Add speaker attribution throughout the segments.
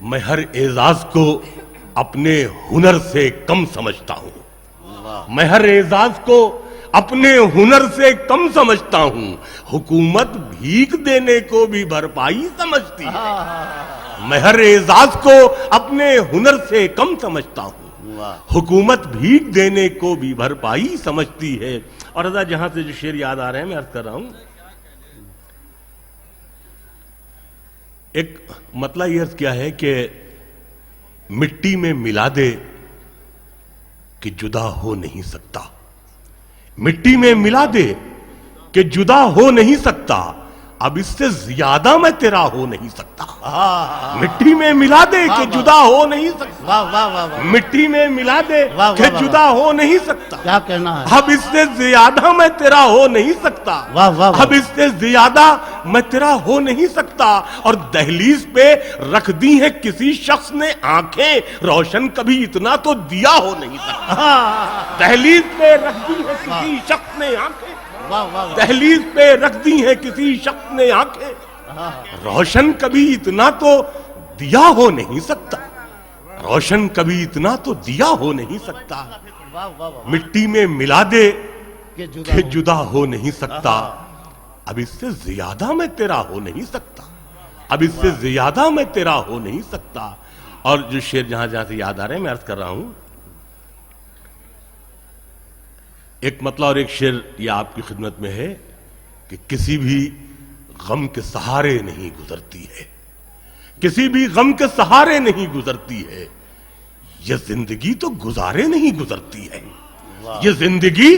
Speaker 1: میں ہر اعزاز کو اپنے ہنر سے کم سمجھتا ہوں. میں ہر اعزاز کو اپنے ہنر سے کم سمجھتا ہوں. حکومت بھیک دینے کو بھی بھرپائی سمجھتی ہے. میں ہر اعزاز کو اپنے ہنر سے کم سمجھتا ہوں. حکومت بھیک دینے کو بھی بھرپائی سمجھتی ہے. اور رضا جہاں سے جو شعر یاد آ رہے ہیں میں عرض کر رہا ہوں. ایک مطلب یہ عرض کیا ہے کہ مٹی میں ملا دے کہ جدا ہو نہیں سکتا. مٹی میں ملا دے کہ جدا ہو نہیں سکتا. اب اس سے زیادہ میں تیرا ہو نہیں سکتا. مٹی میں ملا دے کہ جدا ہو نہیں سکتا. مٹی میں ملا دے کہ جدا ہو نہیں سکتا.
Speaker 2: کیا کہنا ہے.
Speaker 1: اب اس سے زیادہ میں تیرا ہو نہیں سکتا. اب اس سے زیادہ میں تیرا ہو نہیں سکتا. اور دہلیز پہ رکھ دی ہیں کسی شخص نے آنکھیں, روشن کبھی اتنا تو دیا ہو نہیں سکتا. دہلیز پہ رکھ دی ہیں کسی شخص نے آنکھیں, دہلیز پہ رکھ دی ہیں کسی شخص نے آنکھیں, روشن کبھی اتنا تو دیا ہو نہیں سکتا. روشن کبھی اتنا تو دیا ہو نہیں سکتا. مٹی میں ملا دے کہ جدا ہو نہیں سکتا. اب اس سے زیادہ میں تیرا ہو نہیں سکتا. اب اس سے زیادہ میں تیرا ہو نہیں سکتا. اور جو شعر جہاں جہاں سے یاد آ رہے ہیں میں عرض کر رہا ہوں. ایک مطلب اور ایک شعر یہ آپ کی خدمت میں ہے کہ کسی بھی غم کے سہارے نہیں گزرتی ہے. کسی بھی غم کے سہارے نہیں گزرتی ہے. یہ زندگی تو گزارے نہیں گزرتی ہے. یہ زندگی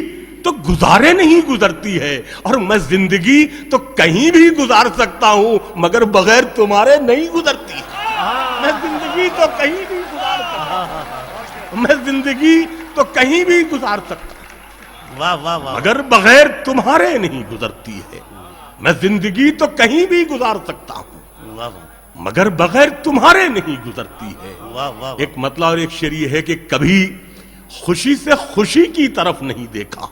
Speaker 1: تو گزارے نہیں گزرتی ہے. اور میں زندگی تو کہیں بھی گزار سکتا ہوں مگر بغیر تمہارے نہیں گزرتی. میں زندگی تو کہیں بھی گزار سکتا ہوں. میں زندگی تو کہیں بھی گزار سکتا ہوں مگر بغیر تمہارے نہیں گزرتی ہے. میں زندگی تو کہیں بھی گزار سکتا ہوں مگر بغیر تمہارے نہیں گزرتی ہے. ایک مطلب اور ایک شعر یہ ہے کہ کبھی خوشی سے خوشی کی طرف نہیں دیکھا,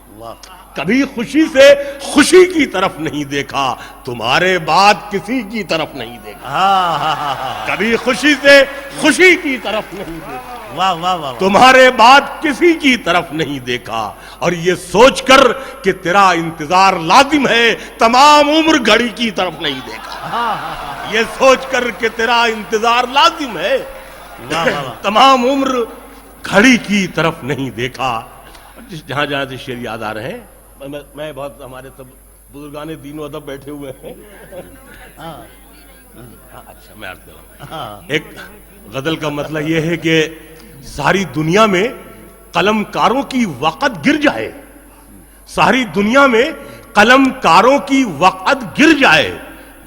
Speaker 1: کبھی خوشی سے خوشی کی طرف نہیں دیکھا, تمہارے بعد کسی کی طرف نہیں دیکھا. کبھی خوشی سے خوشی کی طرف نہیں دیکھا, تمہارے بعد کسی کی طرف نہیں دیکھا. اور یہ سوچ کر کہ تیرا انتظار لازم ہے تمام عمر گھڑی کی طرف نہیں دیکھا. یہ سوچ کر کہ تیرا انتظار لازم ہے تمام عمر گھڑی کی طرف نہیں دیکھا. جہاں جہاں سے شعر یاد آ رہے ہیں میں بہت ہمارے سب بزرگان دین و ادب بیٹھے ہوئے ہیں. اچھا میں عرض کر رہا ہوں. ایک غزل کا مطلب یہ ہے کہ ساری دنیا میں قلم کاروں کی وقت گر جائے, ساری دنیا میں قلم کاروں کی وقت گر جائے,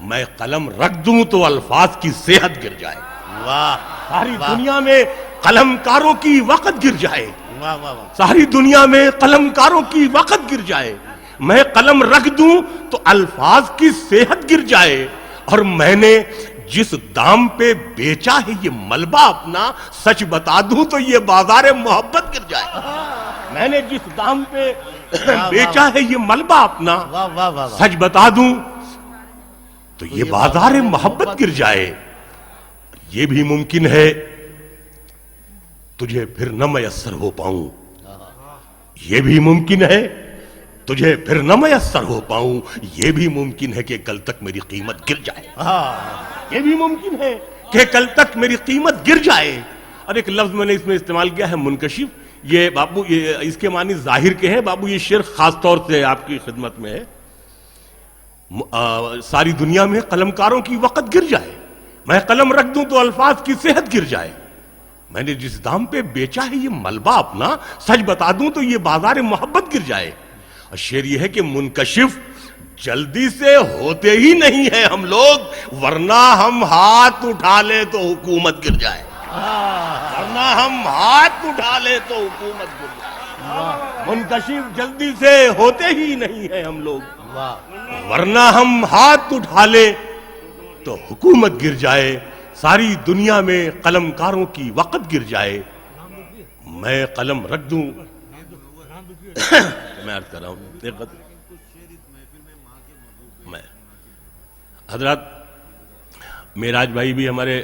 Speaker 1: میں قلم رکھ دوں تو الفاظ کی صحت گر جائے. ساری دنیا میں قلم کاروں کی وقت گر جائے, ساری دنیا میں قلم کاروں کی وقت گر جائے, میں قلم رکھ دوں تو الفاظ کی صحت گر جائے. اور میں نے جس دام پہ بیچا ہے یہ ملبہ اپنا, سچ بتا دوں تو یہ بازار محبت گر جائے. میں نے جس دام پہ بیچا ہے یہ ملبہ اپنا, سچ بتا دوں تو یہ بازار محبت گر جائے. یہ بھی ممکن ہے تجھے پھر نہ میسر ہو پاؤں, یہ بھی ممکن ہے تجھے پھر نہ میسر ہو پاؤں, یہ بھی ممکن ہے کہ کل تک میری قیمت گر جائے. یہ بھی ممکن ہے کہ کل تک میری قیمت گر جائے. اور ایک لفظ میں نے اس میں استعمال کیا ہے منکشف. یہ بابو اس کے معنی ظاہر کے ہیں. بابو یہ شعر خاص طور سے آپ کی خدمت میں ہے. ساری دنیا میں قلم کاروں کی وقت گر جائے, میں قلم رکھ دوں تو الفاظ کی صحت گر جائے, میں نے جس دام پہ بیچا ہے یہ ملبہ اپنا, سچ بتا دوں تو یہ بازار محبت گر جائے. اور شعر یہ ہے کہ منکشف جلدی سے ہوتے ہی نہیں ہیں ہم لوگ, ورنہ ہم ہاتھ اٹھا لے تو حکومت گر جائے. ورنہ ہم ہاتھ اٹھا لے تو حکومت گر جائے. منکشف جلدی سے ہوتے ہی نہیں ہیں ہم لوگ, ورنہ ہم ہاتھ اٹھا لے تو حکومت گر جائے. ساری دنیا میں قلم کاروں کی وقت گر جائے, میں قلم رکھ دوں. میں عرض کر رہا ہوں میں حضرات معراج بھائی بھی ہمارے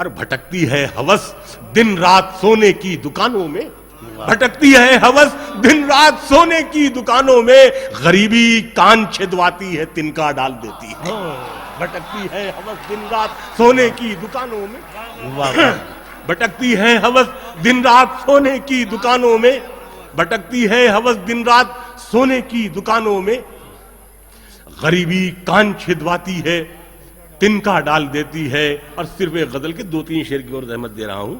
Speaker 1: اور بھٹکتی ہے ہوس دن رات سونے کی دکانوں میں، بھٹکتی ہے ہوس دن رات سونے کی دکانوں میں، غریبی کان چھدواتی ہے تنکا ڈال دیتی ہے، بھٹکتی ہے ہوس دن رات سونے کی دکانوں میں، بھٹکتی ہے ہوس دن رات سونے کی دکانوں میں، بھٹکتی ہے ہوس دن رات سونے کی دکانوں میں، غریبی کان چھدواتی ہے تنکا ڈال دیتی ہے۔ اور صرف ایک غزل کے 2-3 شعر کی اور زحمت دے رہا ہوں۔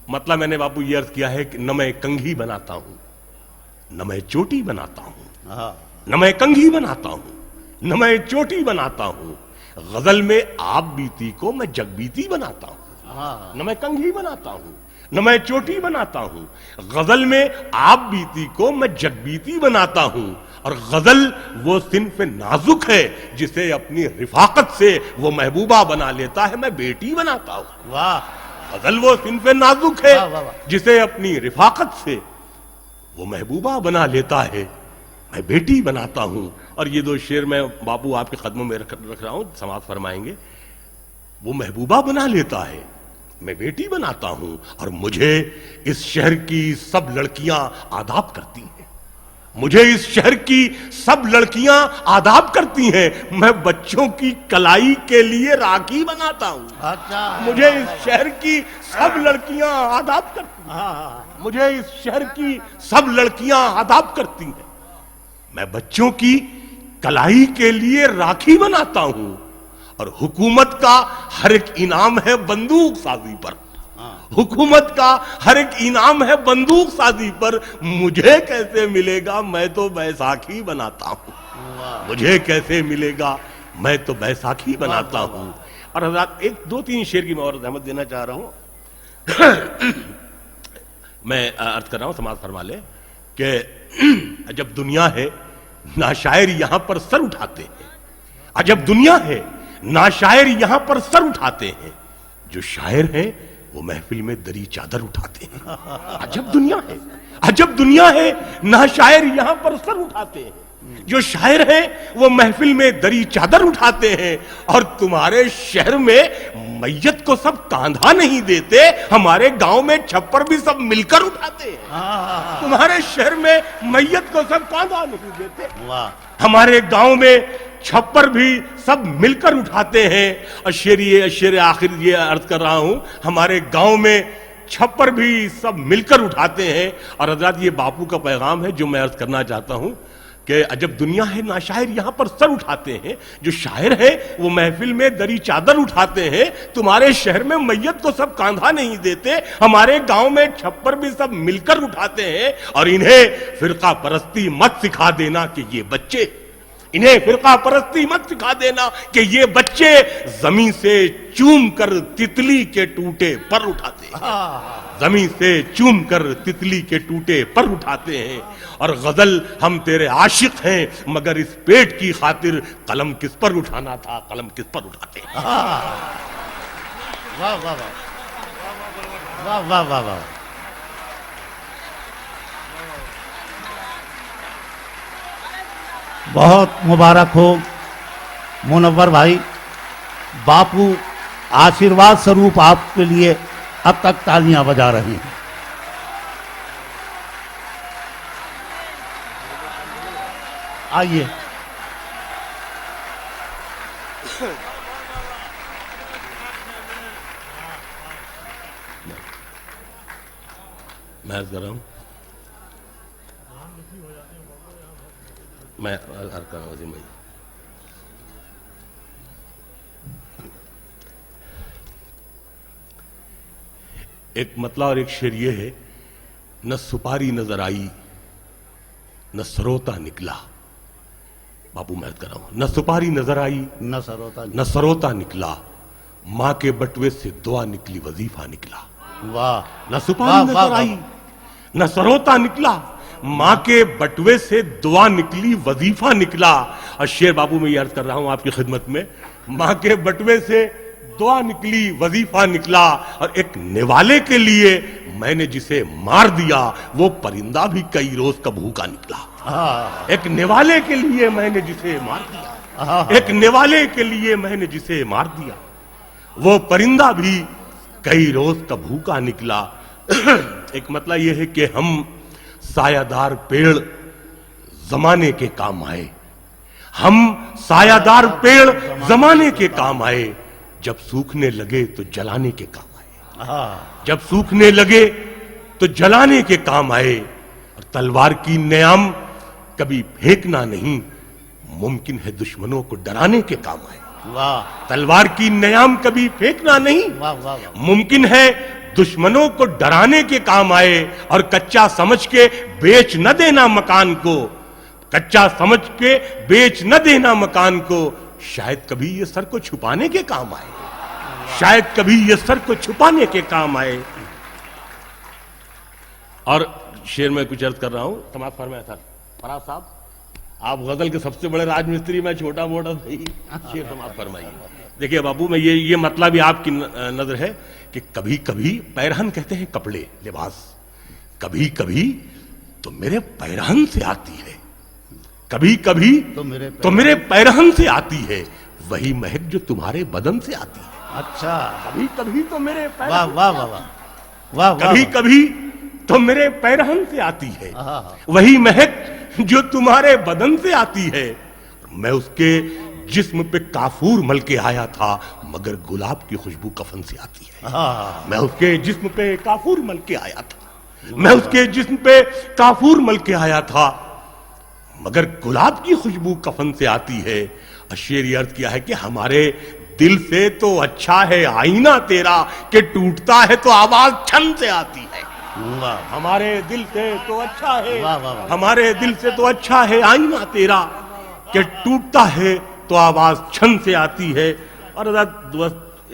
Speaker 1: مطلب میں نے باپو یہ عرض کیا ہے کہ نہ میں کنگھی بناتا ہوں، نہ میں چوٹی بناتا ہوں، نہ میں کنگھی بناتا ہوں، نہ میں چوٹی بناتا ہوں، غزل میں آپ بیتی کو میں جگ بیتی بناتا ہوں، نہ میں کنگھی بناتا ہوں، نہ میں چوٹی بناتا ہوں، غزل میں آپ بیتی کو میں جگ بیتی بناتا ہوں۔ اور غزل وہ صنف نازک ہے جسے اپنی رفاقت سے وہ محبوبہ بنا لیتا ہے، میں بیٹی بناتا ہوں۔ غزل وہ صنف نازک ہے جسے اپنی رفاقت سے وہ محبوبہ بنا لیتا ہے، میں بیٹی بناتا ہوں۔ اور یہ 2 شعر میں باپو آپ کے قدموں میں رکھ رہا ہوں، سماعت فرمائیں گے۔ وہ محبوبہ بنا لیتا ہے، میں بیٹی بناتا ہوں، اور مجھے اس شہر کی سب لڑکیاں آداب کرتی ہیں، مجھے اس شہر کی سب لڑکیاں آداب کرتی ہیں، میں بچوں کی کلائی کے لیے راکھی بناتا ہوں، مجھے اس شہر کی سب لڑکیاں آداب کرتی ہیں، مجھے اس شہر کی سب لڑکیاں آداب کرتی ہیں، میں بچوں کی کلائی کے لیے راکھی بناتا ہوں، اور حکومت کا ہر ایک انعام ہے بندوق سازی پر، حکومت کا ہر ایک انعام ہے بندوق سازی پر، مجھے کیسے ملے گا میں تو بیساکھی بناتا ہوں، مجھے کیسے ملے گا میں تو بیساکھی بناتا ہوں۔ اور حضرات ایک 2-3 شعر کی میں اور زحمت دینا چاہ رہا ہوں، میں عرض کر رہا ہوں، سماعت فرما لے کہ عجب دنیا ہے نا شاعر یہاں پر سر اٹھاتے ہیں، عجب دنیا ہے نا شاعر یہاں پر سر اٹھاتے ہیں، جو شاعر ہیں وہ محفل میں دری چادر اٹھاتے ہیں۔ عجب دنیا ہے، عجب دنیا ہے نا شاعر یہاں پر سر اٹھاتے ہیں، جو شاعر ہیں وہ محفل میں دری چادر اٹھاتے ہیں، اور تمہارے شہر میں میت کو سب کاندھا نہیں دیتے، ہمارے گاؤں میں چھپر بھی سب مل کر اٹھاتے ہیں، تمہارے شہر میں میت کو سب کاندھا نہیں دیتے، ہمارے گاؤں میں چھپر بھی سب مل کر اٹھاتے ہیں۔ اور شعر آخر یہ عرض کر رہا ہوں، ہمارے گاؤں میں چھپر بھی سب مل کر اٹھاتے ہیں۔ اور حضرات یہ باپو کا پیغام ہے جو میں عرض کرنا چاہتا ہوں کہ عجب دنیا ہے نا شاعر یہاں پر سر اٹھاتے ہیں، جو شاعر ہیں وہ محفل میں دری چادر اٹھاتے ہیں، تمہارے شہر میں میت کو سب کاندھا نہیں دیتے، ہمارے گاؤں میں چھپر بھی سب مل کر اٹھاتے ہیں۔ اور انہیں فرقہ پرستی مت سکھا دینا کہ یہ بچے، انہیں فرقہ پرستی مت سکھا دینا کہ یہ بچے زمین سے چوم کر تتلی کے ٹوٹے پر اٹھاتے ہیں، زمین سے چوم کر تتلی کے ٹوٹے پر اٹھاتے ہیں۔ اور غزل ہم تیرے عاشق ہیں مگر اس پیٹ کی خاطر قلم کس پر اٹھانا تھا، قلم کس پر اٹھاتے ہیں۔
Speaker 2: واہ واہ واہ واہ واہ واہ، بہت مبارک ہو منور بھائی، باپو آشیرواد سوروپ آپ کے لیے اب تک تالیاں بجا رہے ہیں۔ آئیے
Speaker 1: میں عرض کر رہا ہوں، میں عرض کر رہا ہوں عظیم بھائی، ایک مطلع اور ایک شعر یہ ہے، نہ سپاری نظر آئی نہ سروتا نکلا، باپو میں عرض کر رہا ہوں، نہ سپاری نظر آئی
Speaker 2: نہ سروتا
Speaker 1: نہ سروتا نکلا، ماں کے بٹوے سے دعا نکلی وظیفہ نکلا،
Speaker 2: واہ،
Speaker 1: نہ سپاری نظر آئی نہ سروتا نکلا، ماں کے بٹوے سے دعا نکلی وظیفہ نکلا۔ اور شعر باپو میں یہ عرض کر رہا ہوں آپ کی خدمت میں، ماں کے بٹوے سے دعا نکلی وظیفہ نکلا، اور ایک نوالے کے لیے میں نے جسے مار دیا وہ پرندہ بھی کئی روز کا بھوکا نکلا، ایک نوالے کے لیے میں نے جسے مار دیا، ایک نوالے کے لیے میں نے جسے مار دیا وہ پرندہ بھی کئی روز کا بھوکا نکلا. ایک مطلب یہ ہے کہ ہم سایہ دار پیڑ زمانے کے کام آئے. ہم سایہ دار پیڑ زمانے کے کام آئے. جب سوکھنے لگے تو جلانے کے کام آئے. جب سوکھنے لگے تو جلانے کے کام آئے. اور تلوار کی نیام کبھی پھینکنا نہیں, ممکن ہے دشمنوں کو ڈرانے کے کام آئے. تلوار کی نیام کبھی پھینکنا نہیں, ممکن ہے دشمنوں کو ڈرانے کے کام آئے. اور کچا سمجھ کے بیچ نہ دینا مکان کو, کچا سمجھ کے بیچ نہ دینا مکان کو, شاید کبھی یہ سر کو چھپانے کے کام آئے. شاید کبھی یہ سر کو چھپانے کے کام آئے. اور شعر میں کچھ عرض کر رہا ہوں, سماعت فرمائے تھا فراز صاحب, آپ غزل کے سب سے بڑے راج مستری, میں چھوٹا موٹا تھا. شعر سماعت فرمائیے. دیکھیے بابو, میں یہ مطلب بھی آپ کی نظر ہے کہ کبھی کبھی پیرہن کہتے ہیں کپڑے لباس, کبھی کبھی تو میرے پیرہن سے آتی ہے, کبھی کبھی تو میرے پیرہن سے آتی ہے, وہی مہک جو تمہارے بدن سے آتی ہے.
Speaker 2: اچھا,
Speaker 1: کبھی کبھی تو میرے
Speaker 2: واہ واہ واہ واہ,
Speaker 1: کبھی کبھی تو میرے پیرہن سے آتی ہے, وہی مہک جو تمہارے بدن سے آتی ہے. میں اس کے جسم پہ کافور مل کے آیا تھا, مگر گلاب کی خوشبو کفن سے آتی ہے. میں اس کے جسم پہ کافور مل کے آیا تھا, میں اس کے جسم پہ کافور مل کے آیا تھا, مگر گلاب کی خوشبو کفن سے آتی ہے. شعر یہ عرض کیا ہے کہ ہمارے دل سے تو اچھا ہے آئینہ تیرا, کہ ٹوٹتا ہے تو آواز چھن سے آتی ہے. ہمارے دل سے تو اچھا ہے, ہمارے دل سے تو اچھا ہے آئینہ تیرا, کہ ٹوٹتا ہے تو آواز چھن سے آتی ہے. اور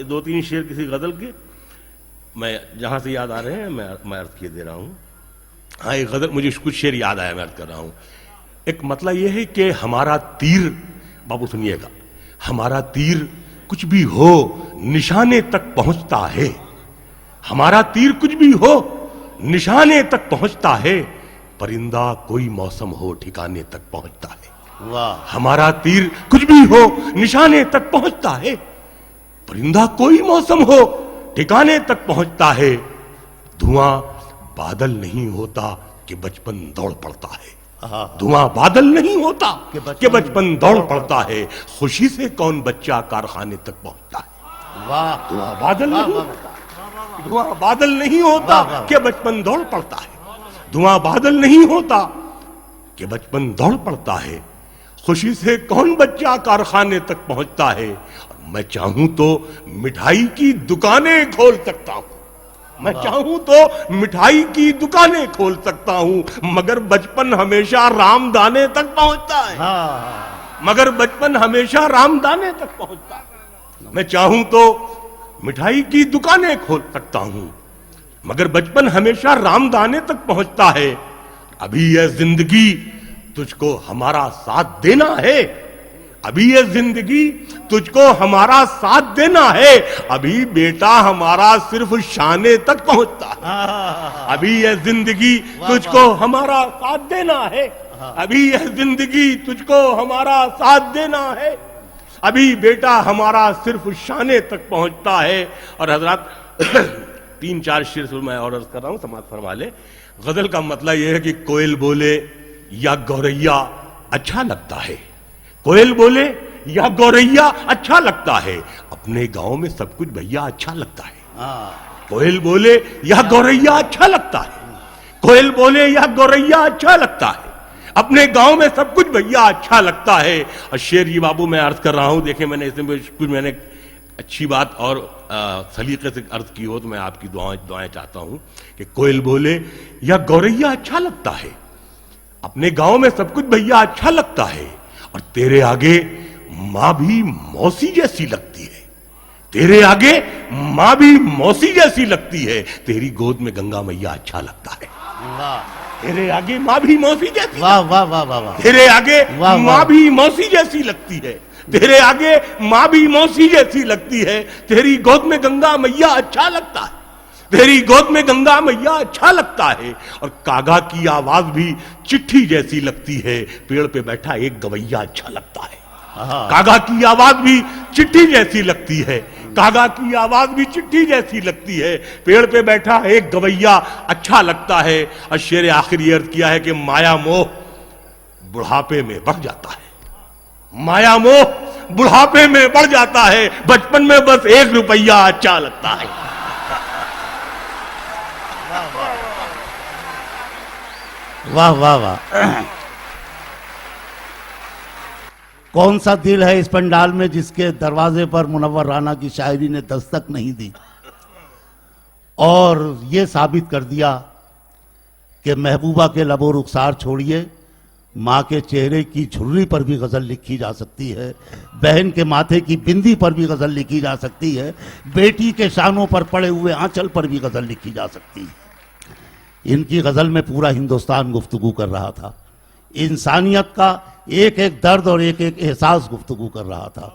Speaker 1: دو تین شعر کسی غزل کے میں جہاں سے یاد آ رہے ہیں میں عرض کیے دے رہا ہوں. ہاں ایک غزل مجھے کچھ شعر یاد آیا, میں عرض کر رہا ہوں. ایک مطلب یہ ہے کہ ہمارا تیر, بابو سنیے گا, ہمارا تیر کچھ بھی ہو نشانے تک پہنچتا ہے. ہمارا تیر کچھ بھی ہو نشانے تک پہنچتا ہے, پرندہ کوئی موسم ہو ٹھکانے تک پہنچتا ہے. ہمارا تیر کچھ بھی ہو نشانے تک پہنچتا ہے, پرندہ کوئی موسم ہو ٹھکانے تک پہنچتا ہے. دھواں بادل نہیں ہوتا کہ بچپن دوڑ پڑتا ہے, دھواں بادل نہیں ہوتا کہ بچپن دوڑ پڑتا ہے. خوشی سے کون بچہ کارخانے تک پہنچتا ہے. دھواں بادل نہیں ہوتا, دھواں بادل نہیں ہوتا کہ بچپن دوڑ پڑتا ہے. دھواں بادل نہیں ہوتا کہ بچپن دوڑ پڑتا ہے. خوشی سے کون بچہ کارخانے تک پہنچتا ہے. میں چاہوں تو مٹھائی کی دکانیں کھول سکتا ہوں, میں چاہوں تو مٹھائی کی دکانیں کھول سکتا ہوں, مگر بچپن ہمیشہ رام دانے تک پہنچتا ہے. مگر بچپن ہمیشہ رام دانے تک پہنچتا ہے. میں چاہوں تو مٹھائی کی دکانیں کھول سکتا ہوں, مگر بچپن ہمیشہ رام دانے تک پہنچتا ہے. ابھی یہ زندگی تجھ کو ہمارا ساتھ دینا ہے, ابھی یہ زندگی تجھ کو ہمارا ساتھ دینا ہے. ابھی بیٹا ہمارا صرف شانے تک پہنچتا ہے. ابھی یہ زندگی تجھ کو ہمارا ساتھ دینا ہے, ابھی یہ زندگی تجھ کو ہمارا ساتھ دینا ہے. ابھی بیٹا ہمارا صرف شانے تک پہنچتا ہے. اور حضرات تین چار شعر میں اور عرض کر رہا ہوں, سماعت فرما لے. غزل کا مطلب یہ ہے کہ کوئل بولے یا گوریا اچھا لگتا ہے, کوئل بولے یا گوریا اچھا لگتا ہے, اپنے گاؤں میں سب کچھ بھیا اچھا لگتا ہے. کوئل بولے یا گوریا اچھا لگتا ہے, کوئل بولے یا گوریا اچھا لگتا ہے, اپنے گاؤں میں سب کچھ بھیا اچھا لگتا ہے. اور شعر یہ بابو میں عرض کر رہا ہوں, دیکھیں میں نے اس میں کچھ میں نے اچھی بات اور سلیقے سے عرض کی ہو تو میں آپ کی دعائیں چاہتا ہوں کہ کوئل بولے یا گوریا اچھا لگتا ہے, اپنے گاؤں میں سب کچھ بھیا اچھا لگتا ہے, اور تیرے آگے ماں بھی موسی جیسی لگتی ہے, تیرے آگے ماں بھی موسی جیسی لگتی ہے. تیری گود میں گنگا میاں اچھا لگتا ہے. تیرے آگے ماں بھی موسی جیسی, تیرے آگے ماں بھی موسی جیسی لگتی ہے, تیرے آگے ماں بھی موسی جیسی لگتی ہے. تیری گود میں گنگا میاں اچھا لگتا ہے, تیری گود میں گنگا میاں اچھا لگتا ہے. اور کاغا کی آواز بھی چٹھی جیسی لگتی ہے, پیڑ پہ بیٹھا ایک گویا اچھا لگتا ہے. کاغا کی آواز بھی چٹھی جیسی لگتی ہے. کاغا کی آواز بھی چٹھی جیسی لگتی ہے، پیڑ پہ بیٹھا ایک گویا اچھا لگتا ہے، اور شعر آخری عرض کیا ہے کہ مایا موہ بڑھاپے میں بڑھ جاتا ہے، مایا موہ بڑھاپے میں بڑھ جاتا ہے، بچپن میں بس 1 روپیہ اچھا لگتا ہے۔
Speaker 2: واہ واہ واہ، کون سا دل ہے اس پنڈال میں جس کے دروازے پر منور رانا کی شاعری نے دستک نہیں دی اور یہ ثابت کر دیا کہ محبوبہ کے لب و رخسار چھوڑیے، ماں کے چہرے کی جھرری پر بھی غزل لکھی جا سکتی ہے، بہن کے ماتھے کی بندی پر بھی غزل لکھی جا سکتی ہے، بیٹی کے شانوں پر پڑے ہوئے آنچل پر بھی غزل لکھی جا سکتی ہے۔ ان کی غزل میں پورا ہندوستان گفتگو کر رہا تھا، انسانیت کا ایک ایک درد اور ایک ایک احساس گفتگو کر رہا تھا۔